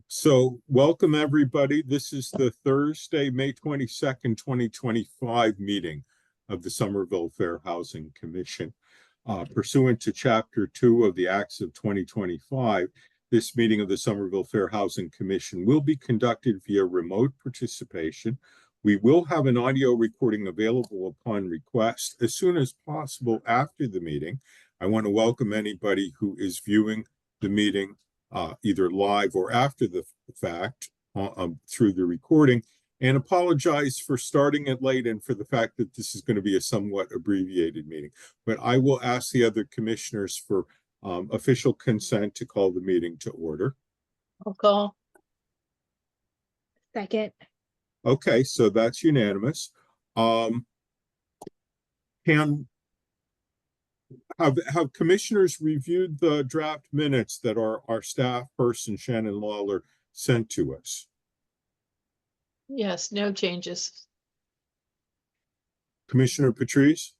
So welcome everybody. This is the Thursday, May 22nd, 2025 meeting of the Somerville Fair Housing Commission. Pursuant to Chapter 2 of the Acts of 2025, this meeting of the Somerville Fair Housing Commission will be conducted via remote participation. We will have an audio recording available upon request as soon as possible after the meeting. I want to welcome anybody who is viewing the meeting either live or after the fact through the recording, and apologize for starting it late and for the fact that this is going to be a somewhat abbreviated meeting. But I will ask the other commissioners for official consent to call the meeting to order. I'll call. Second. Okay, so that's unanimous. Have commissioners reviewed the draft minutes that our staff person, Shannon Lawler, sent to us? Yes, no changes. Commissioner Patrice?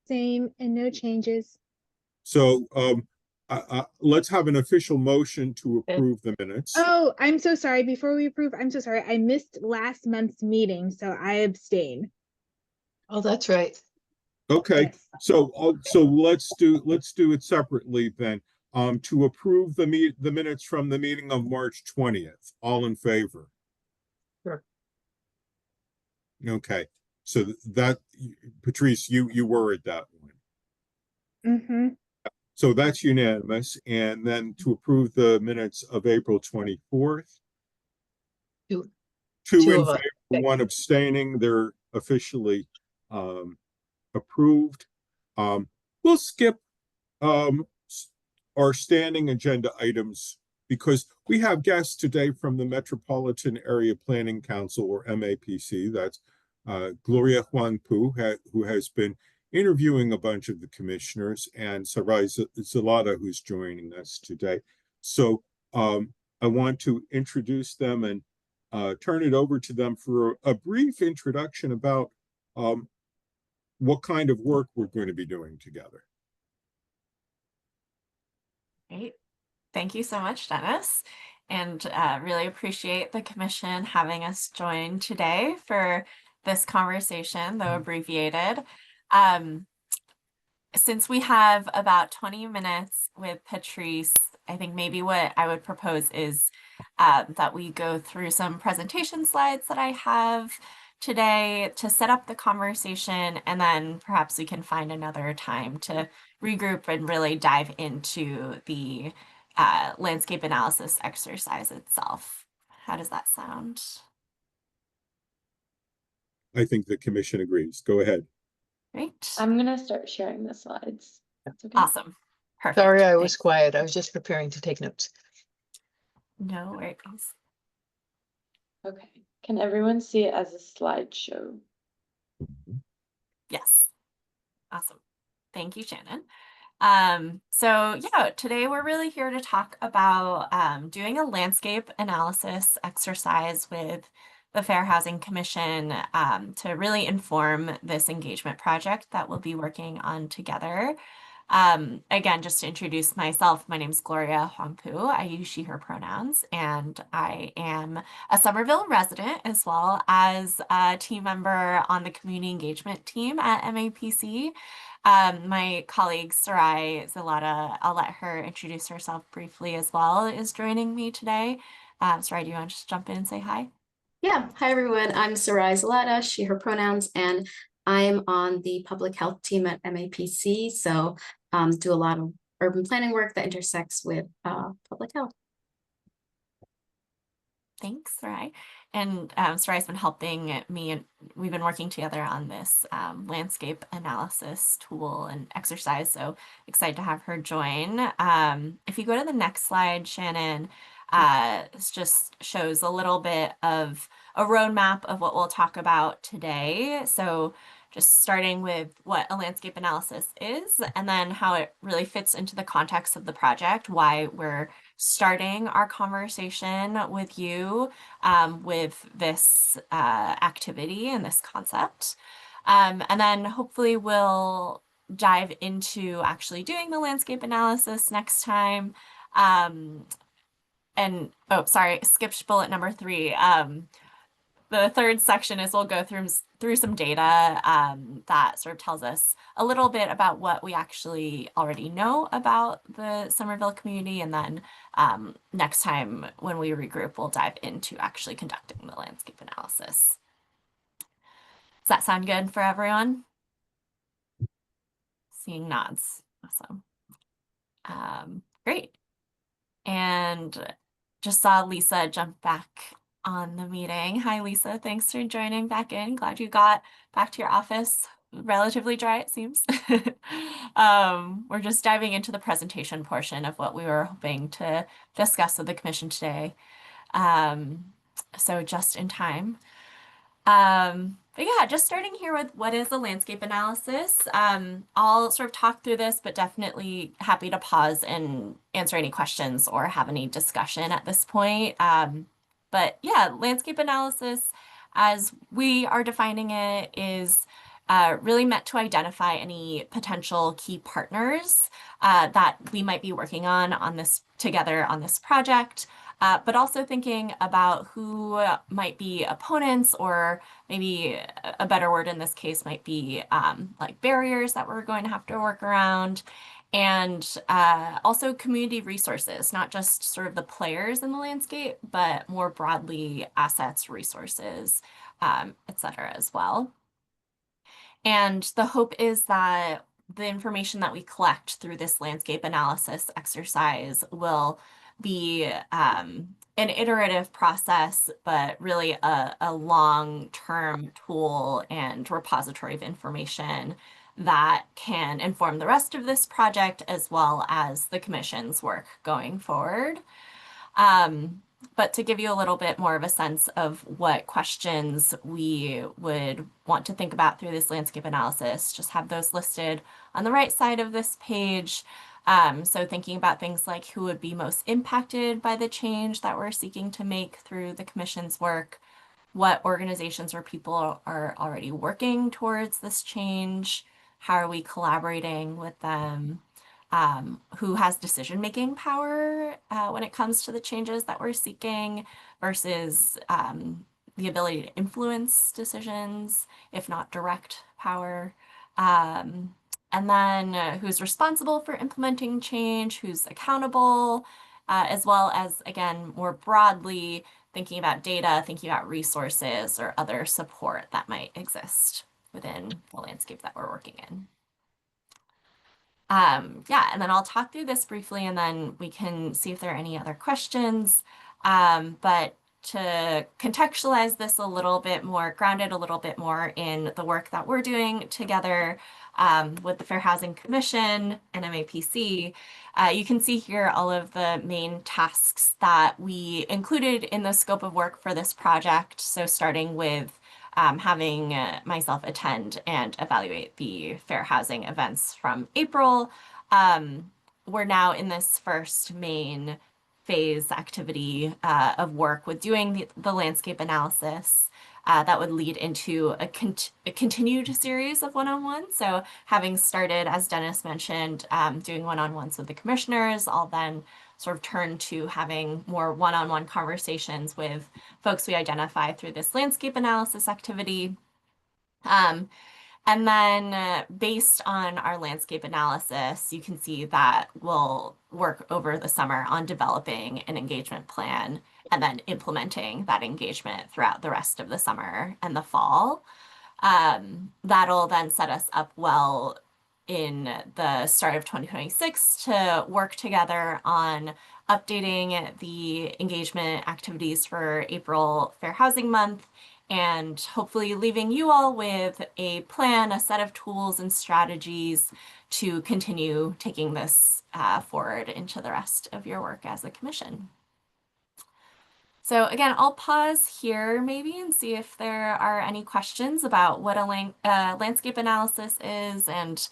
Same and no changes. So let's have an official motion to approve the minutes. Oh, I'm so sorry. Before we approve, I'm so sorry. I missed last month's meeting, so I abstain. Oh, that's right. Okay, Yes. so let's do it separately then. To approve the minutes from the meeting of March 20th. All in favor? Sure. Okay, so that Patrice, you were at that one. Mm-hmm. So that's unanimous. And then to approve the minutes of April 24th. Two in of us. favor, one abstaining. They're officially approved. We'll skip our standing agenda items because we have guests today from the Metropolitan Area Planning Council, or MAPC. That's Gloria Huangpu, who has been interviewing a bunch of the commissioners, and Sarai Zalata, who's joining us today. So I want to introduce them and turn it over to them for a brief introduction about what kind of work we're going to be doing together. Great. Thank you so much, Dennis. And really appreciate the commission having us join today for this conversation, though abbreviated. Since we have about 20 minutes with Patrice, I think maybe what I would propose is that we go through some presentation slides that I have today to set up the conversation, and then perhaps we can find another time to regroup and really dive into the landscape analysis exercise itself. How does that sound? I think the commission agrees. Go ahead. Great. I'm gonna start sharing the slides. That's okay. Awesome. Perfect. Sorry, I was Thanks. quiet. I was just preparing to take notes. No worries. Okay. Can everyone see it as a slideshow? Yes. Awesome. Thank you, Shannon. So yeah, today we're really here to talk about doing a landscape analysis exercise with the Fair Housing Commission to really inform this engagement project that we'll be working on together. Again, just to introduce myself, my name is Gloria Huangpu. I use she, her pronouns, and I am a Somerville resident as well as a team member on the community engagement team at MAPC. My colleague Sarai Zalata, I'll let her introduce herself briefly as well, is joining me today. Sarai, do you want to just jump in and say hi? Yeah, hi everyone. I'm Sarai Zalata, she, her pronouns, and I'm on the public health team at MAPC. So do a lot of urban planning work that intersects with public health. Thanks, Sarai. And Sarai's been helping me, and we've been working together on this landscape analysis tool and exercise. So excited to have her join. If you go to the next slide, Shannon, this just shows a little bit of a roadmap of what we'll talk about today. So just starting with what a landscape analysis is, and then how it really fits into the context of the project, why we're starting our conversation with you with this activity and this concept. And then hopefully we'll dive into actually doing the landscape analysis next time. and oh, sorry, skipped bullet number 3. The third section is we'll go through some data that sort of tells us a little bit about what we actually already know about the Somerville community. And then next time when we regroup, we'll dive into actually conducting the landscape analysis. Does that sound good for everyone? Seeing nods. Awesome. Great. And just saw Lisa jump back on the meeting. Hi, Lisa. Thanks for joining back in. Glad you got back to your office relatively dry, it seems. We're just diving into the presentation portion of what we were hoping to discuss with the commission today. So just in time. But yeah, just starting here with what is a landscape analysis. I'll sort of talk through this, but definitely happy to pause and answer any questions or have any discussion at this point. But yeah, landscape analysis, as we are defining it, is really meant to identify any potential key partners that we might be working on this together on this project. But also thinking about who might be opponents, or maybe a better word in this case might be like barriers that we're going to have to work around. And also community resources, not just sort of the players in the landscape, but more broadly assets, resources, et cetera as well. And the hope is that the information that we collect through this landscape analysis exercise will be an iterative process, but really a long-term tool and repository of information that can inform the rest of this project as well as the commission's work going forward. But to give you a little bit more of a sense of what questions we would want to think about through this landscape analysis, just have those listed on the right side of this page. So thinking about things like who would be most impacted by the change that we're seeking to make through the commission's work, what organizations or people are already working towards this change, how are we collaborating with them, who has decision-making power when it comes to the changes that we're seeking versus the ability to influence decisions, if not direct power. And then who's responsible for implementing change, who's accountable, as well as, again, more broadly, thinking about data, thinking about resources or other support that might exist within the landscape that we're working in. Yeah, and then I'll talk through this briefly and then we can see if there are any other questions. But to contextualize this a little bit more, ground it a little bit more in the work that we're doing together with the Fair Housing Commission and MAPC, you can see here all of the main tasks that we included in the scope of work for this project. So starting with having myself attend and evaluate the fair housing events from April. We're now in this first main phase activity of work with doing the landscape analysis that would lead into a continued series of one-on-ones. So having started, as Dennis mentioned, doing one-on-ones with the commissioners, I'll then sort of turn to having more one-on-one conversations with folks we identify through this landscape analysis activity. And then based on our landscape analysis, you can see that we'll work over the summer on developing an engagement plan and then implementing that engagement throughout the rest of the summer and the fall. That'll then set us up well in the start of 2026 to work together on updating the engagement activities for April Fair Housing Month, and hopefully leaving you all with a plan, a set of tools and strategies to continue taking this forward into the rest of your work as a commission. So again, I'll pause here maybe and see if there are any questions about what a landscape analysis is and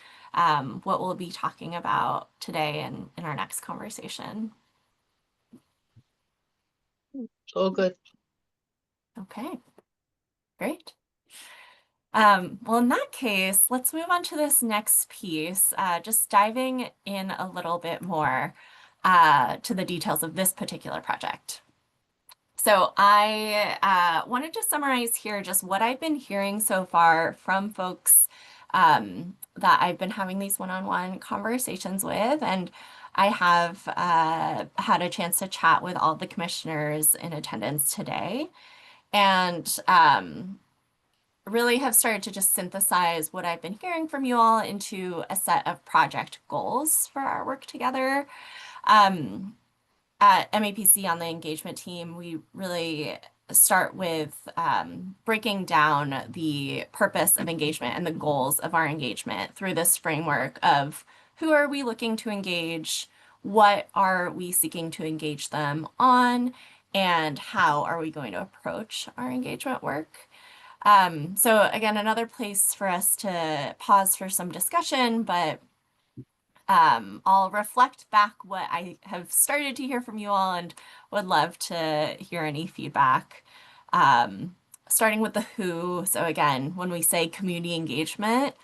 what we'll be talking about today and in our next conversation. All good. Okay, great. Well, in that case, let's move on to this next piece, just diving in a little bit more. to the details of this particular project. So I wanted to summarize here just what I've been hearing so far from folks that I've been having these one-on-one conversations with. And I have had a chance to chat with all the commissioners in attendance today. And really have started to just synthesize what I've been hearing from you all into a set of project goals for our work together. At MAPC on the engagement team, we really start with breaking down the purpose of engagement and the goals of our engagement through this framework of who are we looking to engage, what are we seeking to engage them on, and how are we going to approach our engagement work. So again, another place for us to pause for some discussion, but I'll reflect back what I have started to hear from you all and would love to hear any feedback. Starting with the who. So again, when we say community engagement,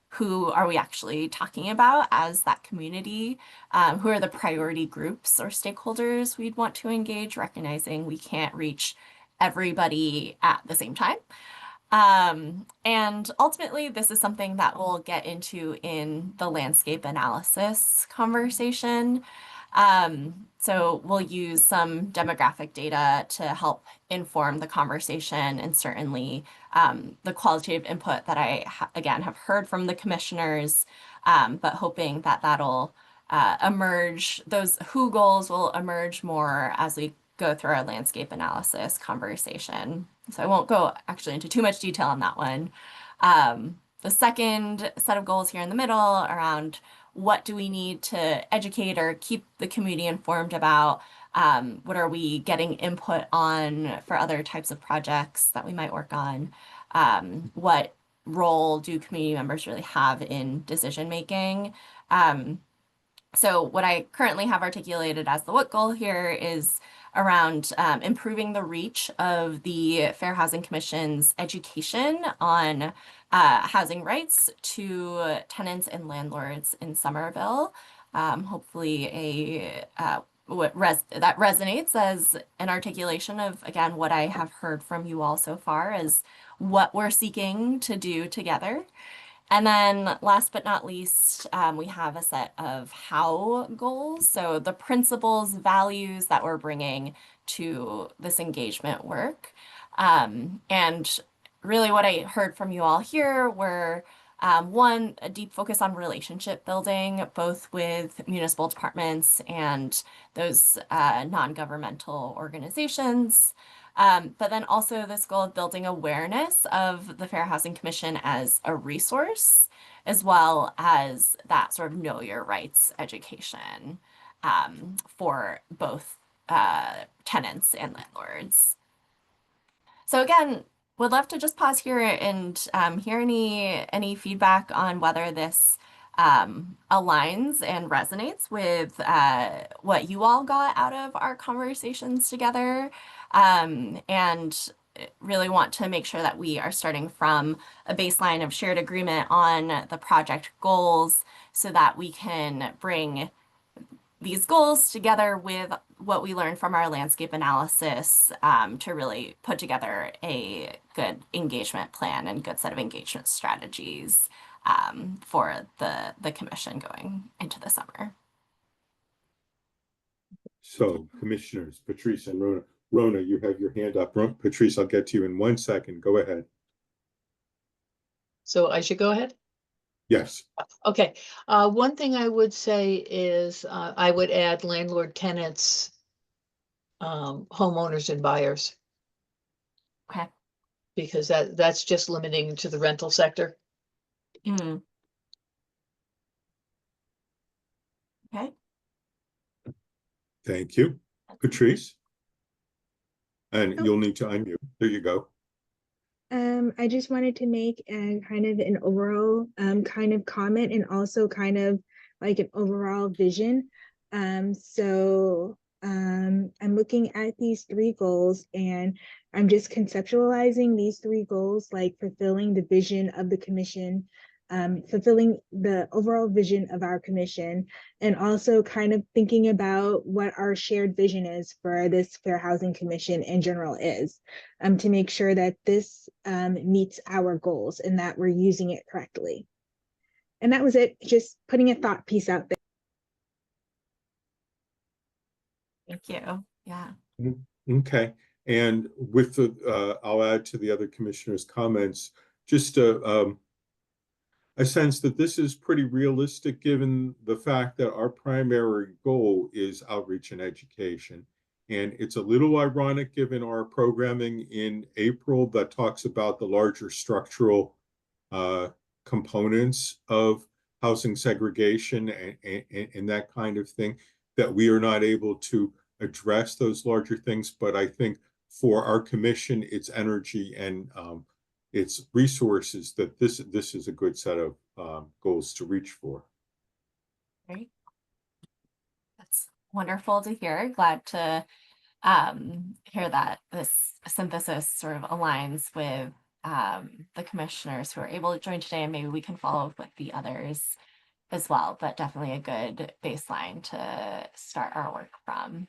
who are we actually talking about as that community? Who are the priority groups or stakeholders we'd want to engage, recognizing we can't reach everybody at the same time. And ultimately, this is something that we'll get into in the landscape analysis conversation. So we'll use some demographic data to help inform the conversation, and certainly the qualitative input that I, again, have heard from the commissioners, but hoping that that'll emerge, those who goals will emerge more as we go through our landscape analysis conversation. So I won't go actually into too much detail on that one. The second set of goals here in the middle around what do we need to educate or keep the community informed about? What are we getting input on for other types of projects that we might work on? What role do community members really have in decision making? So what I currently have articulated as the what goal here is around improving the reach of the Fair Housing Commission's education on housing rights to tenants and landlords in Somerville. Hopefully that resonates as an articulation of, again, what I have heard from you all so far as what we're seeking to do together. And then last but not least, we have a set of how goals. So the principles, values that we're bringing to this engagement work. And really what I heard from you all here were one, a deep focus on relationship building, both with municipal departments and those non-governmental organizations. But then also this goal of building awareness of the Fair Housing Commission as a resource, as well as that sort of know your rights education for both tenants and landlords. So again, would love to just pause here and hear any feedback on whether this aligns and resonates with what you all got out of our conversations together. And really want to make sure that we are starting from a baseline of shared agreement on the project goals so that we can bring these goals together with what we learned from our landscape analysis to really put together a good engagement plan and good set of engagement strategies for the commission going into the summer. So commissioners, Patrice and Rona. Rona, you have your hand up. Patrice, I'll get to you in 1 second. Go ahead. So I should go ahead? Yes. Okay. One thing I would say is I would add landlord tenants, homeowners and buyers, Okay. because that's just limiting to the rental sector. Mm. Okay. Thank you. Patrice? And Oh. you'll need to unmute. There you go. I just wanted to make a kind of an overall kind of comment and also kind of like an overall vision. So I'm looking at these 3 goals and I'm just conceptualizing these 3 goals like fulfilling the vision of the commission fulfilling the overall vision of our commission, and also kind of thinking about what our shared vision is for this Fair Housing Commission in general is, to make sure that this meets our goals and that we're using it correctly. And that was it, just putting a thought piece out there. Thank you. Yeah. Okay, and with the, I'll add to the other commissioners' comments, just I sense that this is pretty realistic given the fact that our primary goal is outreach and education. And it's a little ironic given our programming in April that talks about the larger structural components of housing segregation and that kind of thing, that we are not able to address those larger things. But I think for our commission, its energy and its resources, that this is a good set of goals to reach for. Great. That's wonderful to hear. Glad to hear that this synthesis sort of aligns with the commissioners who are able to join today, and maybe we can follow up with the others as well, but definitely a good baseline to start our work from.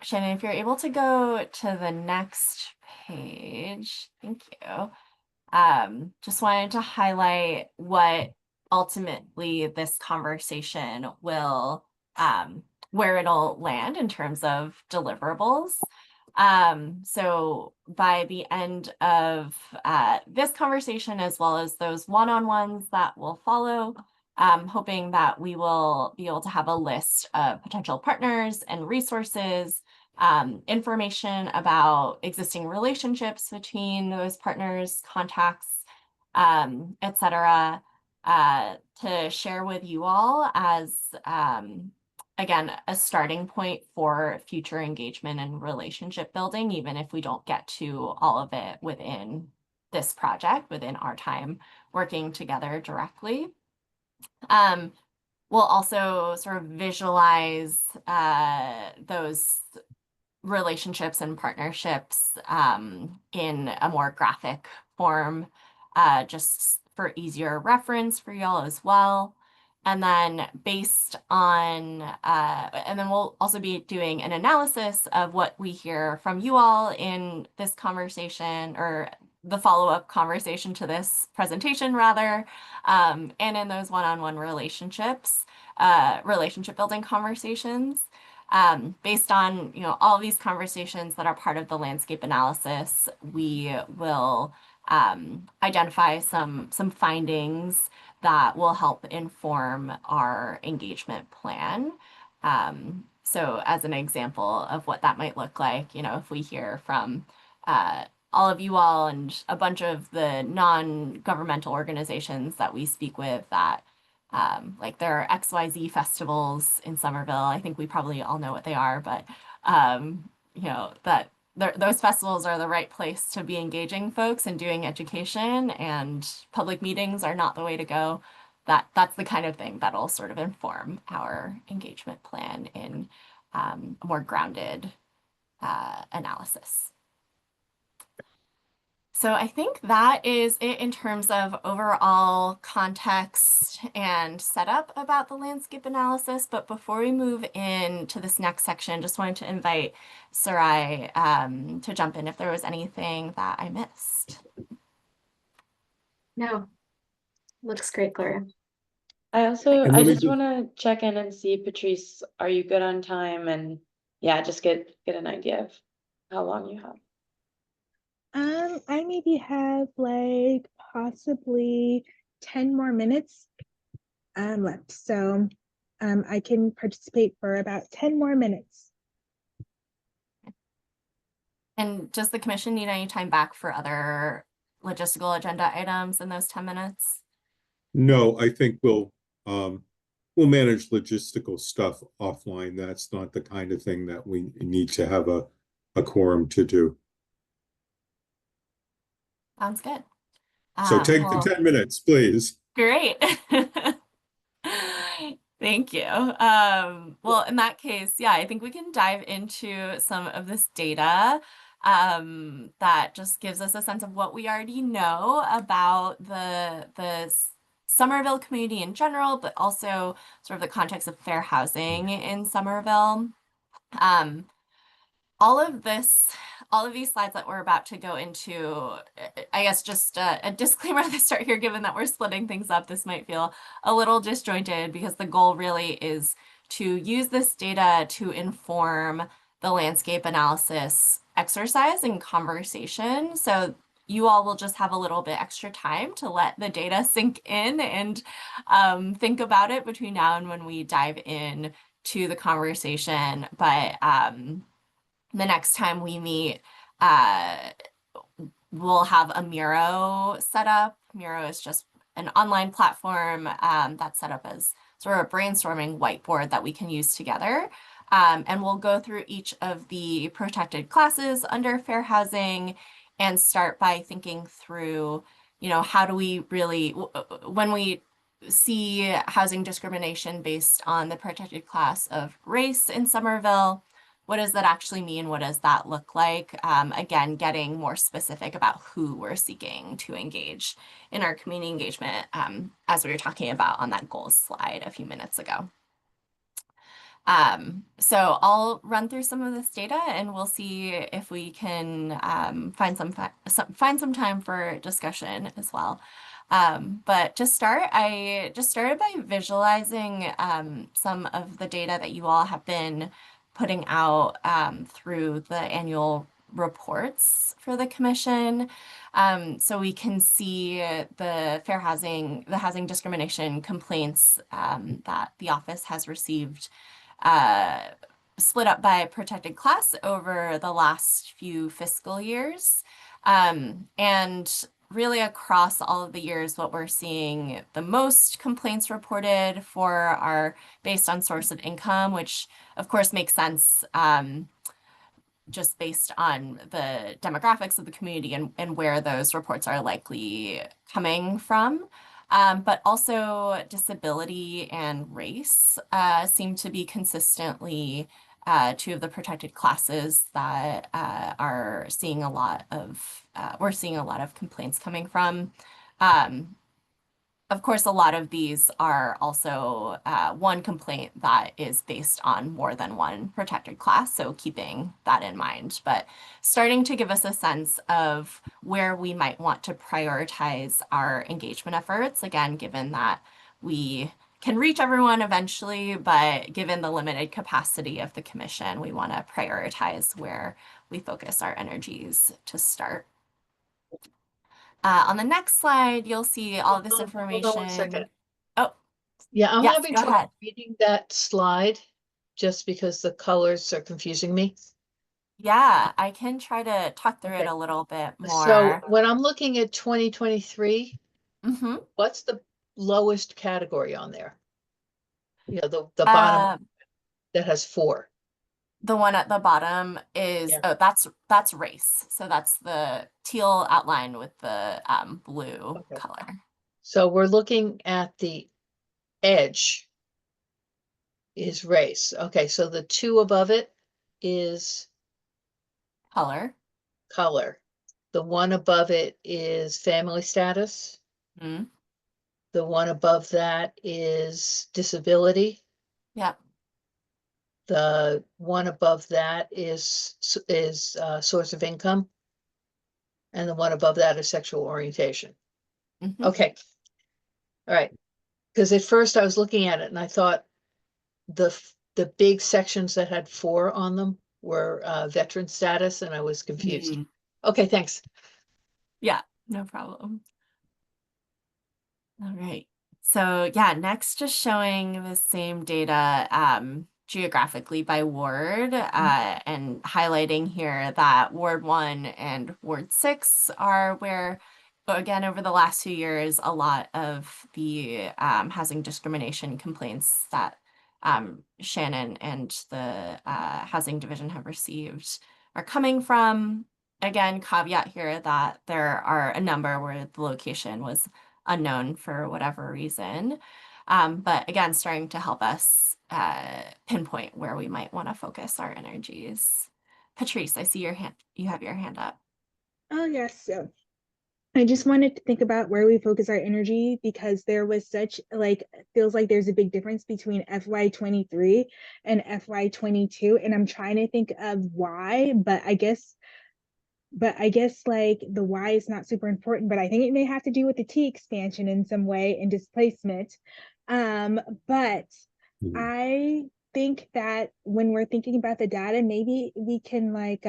Shannon, if you're able to go to the next page, thank you. Just wanted to highlight what ultimately this conversation will, where it'll land in terms of deliverables. So by the end of this conversation, as well as those one-on-ones that will follow, hoping that we will be able to have a list of potential partners and resources, information about existing relationships between those partners, contacts, etc., to share with you all as, again, a starting point for future engagement and relationship building, even if we don't get to all of it within this project, within our time working together directly. We'll also sort of visualize those relationships and partnerships in a more graphic form, just for easier reference for y'all as well. And then based on, and then we'll also be doing an analysis of what we hear from you all in this conversation, or the follow-up conversation to this presentation rather, and in those one-on-one relationships, relationship building conversations. Based on, you know, all of these conversations that are part of the landscape analysis, we will identify some findings that will help inform our engagement plan. So as an example of what that might look like, you know, if we hear from all of you all and a bunch of the non-governmental organizations that we speak with that like there are XYZ festivals in Somerville. I think we probably all know what they are, but you know, that those festivals are the right place to be engaging folks and doing education, and public meetings are not the way to go. That's the kind of thing that'll sort of inform our engagement plan in a more grounded analysis. So I think that is it in terms of overall context and setup about the landscape analysis. But before we move into this next section, just wanted to invite Sarai to jump in if there was anything that I missed. No, looks great, Gloria. I And let me just want to check in and see, Patrice, are you good on time? And yeah, just get an idea of how long you have. I maybe have like possibly 10 more minutes left. So I can participate for about 10 more minutes. And does the commission need any time back for other logistical agenda items in those 10 minutes? No, I think we'll manage logistical stuff offline. That's not the kind of thing that we need to have a quorum to do. Sounds good. So take Well, the 10 minutes, please. great. Thank you. Well, in that case, yeah, I think we can dive into some of this data. that just gives us a sense of what we already know about the Somerville community in general, but also sort of the context of fair housing in Somerville. Um, all of these slides that we're about to go into, I guess just a disclaimer at the start here, given that we're splitting things up, this might feel a little disjointed because the goal really is to use this data to inform the landscape analysis exercise and conversation. So you all will just have a little bit extra time to let the data sink in and think about it between now and when we dive in to the conversation. But the next time we meet, we'll have a Miro set up. Miro is just an online platform that's set up as sort of a brainstorming whiteboard that we can use together. And we'll go through each of the protected classes under fair housing and start by thinking through, how do we really, when we see housing discrimination based on the protected class of race in Somerville, what does that actually mean? What does that look like? Again, getting more specific about who we're seeking to engage in our community engagement, as we were talking about on that goals slide a few minutes ago. So I'll run through some of this data and we'll see if we can find some time for discussion as well. But to start, I just started by visualizing some of the data that you all have been putting out through the annual reports for the commission. So we can see the housing discrimination complaints that the office has received split up by protected class over the last few fiscal years. And really across all of the years, what we're seeing the most complaints reported for are based on source of income, which of course makes sense just based on the demographics of the community and where those reports are likely coming from. But also disability and race seem to be consistently two of the protected classes that are seeing a lot of, we're seeing a lot of complaints coming from. Of course, a lot of these are also one complaint that is based on more than one protected class, so keeping that in mind, but starting to give us a sense of where we might want to prioritize our engagement efforts, again, given that we can reach everyone eventually, but given the limited capacity of the commission, we want to prioritize where we focus our energies to start. On the next slide, you'll see all of this Hold on 1 second. information. Oh, Yeah, I'm yes, having go trouble ahead. reading that slide just because the colors are confusing me. Yeah, I can try to talk through it Okay. a little bit So more. when I'm looking at 2023, Mm-hmm. what's the lowest category on there? The bottom that has 4. The one at the bottom is, Yeah. oh, that's race. So that's the teal outline with the blue Okay. color. So we're looking at the edge is race. Okay, so the 2 above it is Color. color. The 1 above it is family status. Mm-hmm. The 1 above that is disability. Yep. The 1 above that is source of income. And the 1 above that is sexual orientation. Mm-hmm. Okay. All right. Because at first I was looking at it and I thought the big sections that had 4 on them were veteran status, and I was confused. Mm-hmm. Okay, thanks. Yeah, no problem. All right. So yeah, next just showing the same data geographically by ward and highlighting here that Ward 1 and Ward 6 are where, again, over the last 2 years, a lot of the housing discrimination complaints that Shannon and the housing division have received are coming from. Again, caveat here that there are a number where the location was unknown for whatever reason. But again, starting to help us pinpoint where we might want to focus our energies. Patrice, I see your hand, you have your hand up. Oh, yes. So I just wanted to think about where we focus our energy because there was such like feels like there's a big difference between FY23 and FY22, and I'm trying to think of why, but I guess like the why is not super important, but I think it may have to do with the T expansion in some way and displacement. But Mhm. I think that when we're thinking about the data, maybe we can like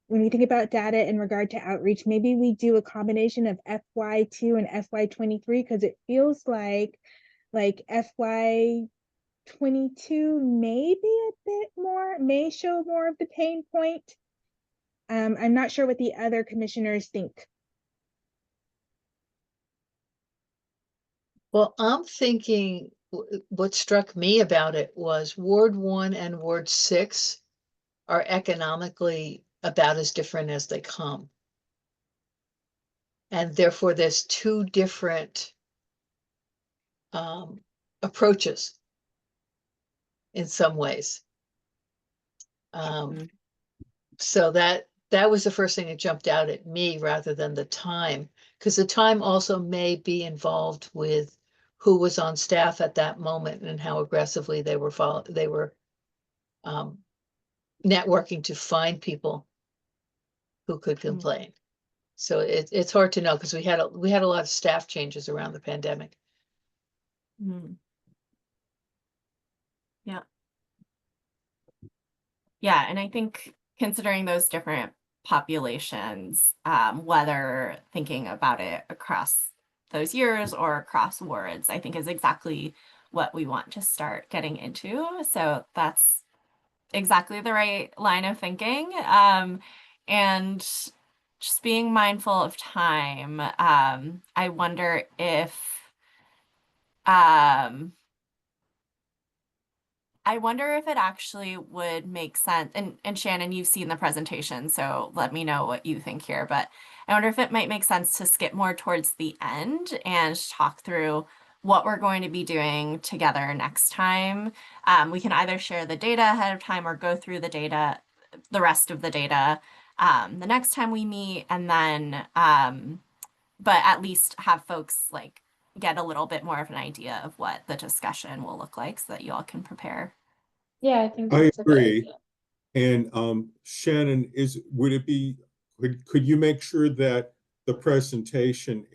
when we think about data in regard to outreach, maybe we do a combination of FY2 and FY23 because it feels like FY22 may be a bit more, may show more of the pain point. I'm not sure what the other commissioners think. Well, I'm thinking what struck me about it was Ward 1 and Ward 6 are economically about as different as they come. And therefore, there's two different approaches in some ways. Mhm. So that was the first thing that jumped out at me rather than the time, because the time also may be involved with who was on staff at that moment and how aggressively they were um, networking to find people who could complain. So it's hard to know because we had a lot of staff changes around the pandemic. Mhm. Yeah. Yeah, and I think considering those different populations, whether thinking about it across those years or across wards, I think is exactly what we want to start getting into. So that's exactly the right line of thinking. And just being mindful of time, I wonder um, if it actually would make sense. And Shannon, you've seen the presentation, so let me know what you think here. But I wonder if it might make sense to skip more towards the end and talk through what we're going to be doing together next time. We can either share the data ahead of time or go through the data, the rest of the data, the next time we meet, and then, but at least have folks like get a little bit more of an idea of what the discussion will look like so that you all can prepare. Yeah, I think I that's a good agree. idea. And Shannon, could you make sure that the presentation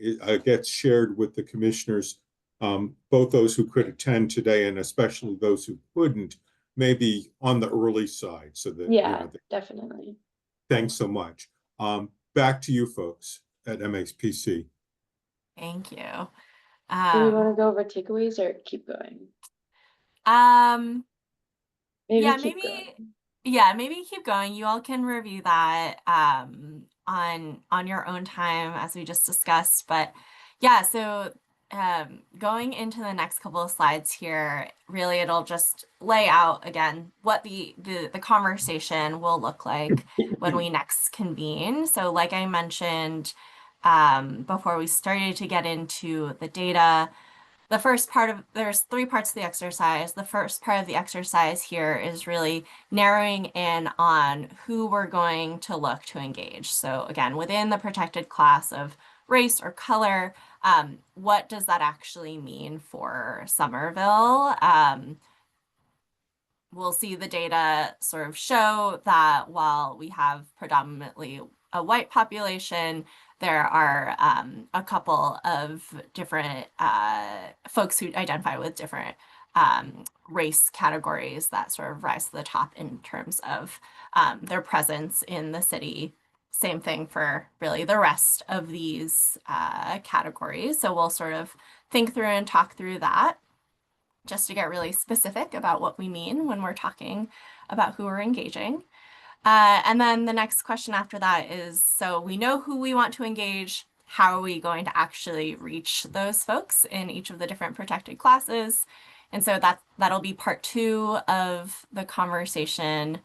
gets shared with the commissioners, both those who could attend today and especially those who couldn't, maybe on the early side so that, Yeah, definitely. thanks so much. Back to you folks at MXPC. Thank you. Do we want to go over takeaways or keep going? Maybe Yeah, keep going. maybe keep going. You all can review that on your own time as we just discussed. But yeah, so going into the next couple of slides here, really it'll just lay out again what the conversation will look like when we next convene. So like I mentioned before we started to get into the data, there's 3 parts of the exercise. The first part of the exercise here is really narrowing in on who we're going to look to engage. So again, within the protected class of race or color, what does that actually mean for Somerville? We'll see the data sort of show that while we have predominantly a white population, there are a couple of different folks who identify with different race categories that sort of rise to the top in terms of their presence in the city. Same thing for really the rest of these categories. So we'll sort of think through and talk through that just to get really specific about what we mean when we're talking about who we're engaging. And then the next question after that is, so we know who we want to engage, how are we going to actually reach those folks in each of the different protected classes? And so that'll be part 2 of the conversation.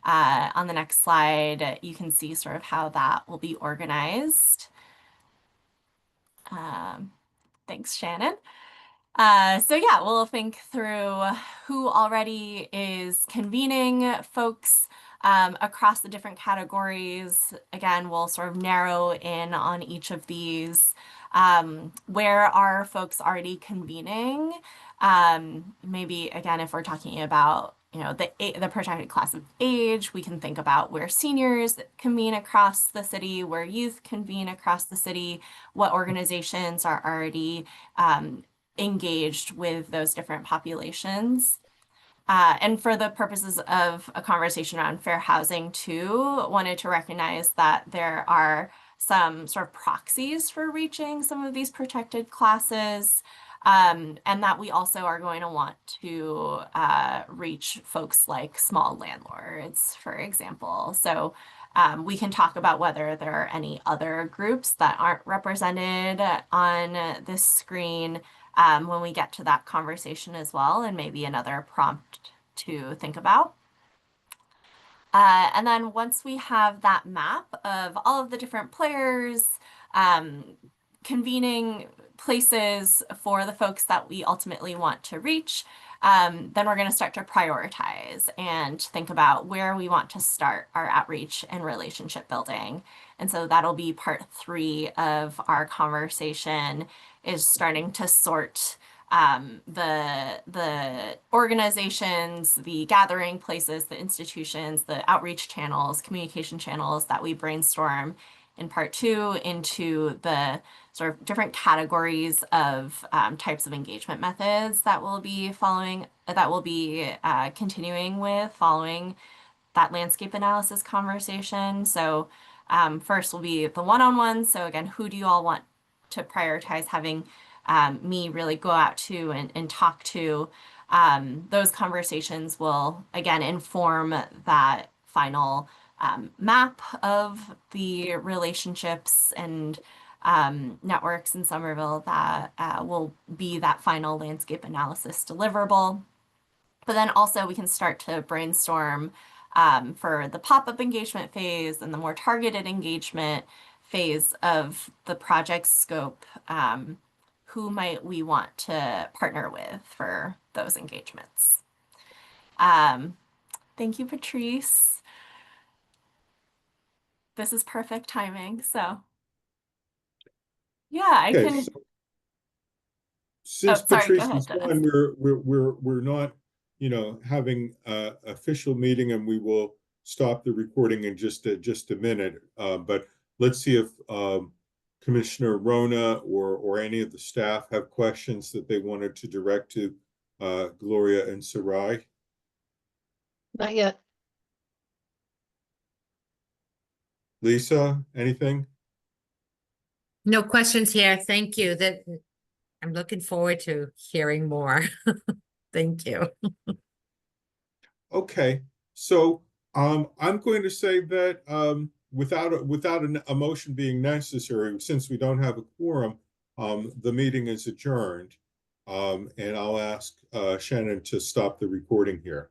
On the next slide, you can see sort of how that will be organized. Thanks, Shannon. So yeah, we'll think through who already is convening folks, across the different categories. Again, we'll sort of narrow in on each of these. Where are folks already convening? Maybe again, if we're talking about the protected class of age, we can think about where seniors convene across the city, where youth convene across the city, what organizations are already engaged with those different populations. And for the purposes of a conversation around fair housing too, wanted to recognize that there are some sort of proxies for reaching some of these protected classes, and that we also are going to want to reach folks like small landlords, for example. So we can talk about whether there are any other groups that aren't represented on this screen when we get to that conversation as well, and maybe another prompt to think about. And then once we have that map of all of the different players, convening places for the folks that we ultimately want to reach, then we're going to start to prioritize and think about where we want to start our outreach and relationship building. And so that'll be part 3 of our conversation, is starting to sort the organizations, the gathering places, the institutions, the outreach channels, communication channels that we brainstorm in part 2 into the sort of different categories of types of engagement methods that we'll be continuing with following that landscape analysis conversation. So first will be the one-on-one. So again, who do you all want to prioritize having me really go out to and talk to? Those conversations will again inform that final map of the relationships and networks in Somerville that will be that final landscape analysis deliverable. But then also we can start to brainstorm for the pop-up engagement phase and the more targeted engagement phase of the project scope. Who might we want to partner with for those engagements? Thank you, Patrice. This is perfect timing. So yeah, I Okay, can. so since Sorry, go Patrice ahead, is Dennis. gone, we're not, having a official meeting, and we will stop the recording in just a minute. But let's see if Commissioner Rona or any of the staff have questions that they wanted to direct to Gloria and Sarai. Not yet. Lisa, anything? No questions here. Thank you. I'm looking forward to hearing more. Thank you. Okay, so I'm going to say that without a motion being necessary, since we don't have a quorum, the meeting is adjourned. And I'll ask Shannon to stop the recording here.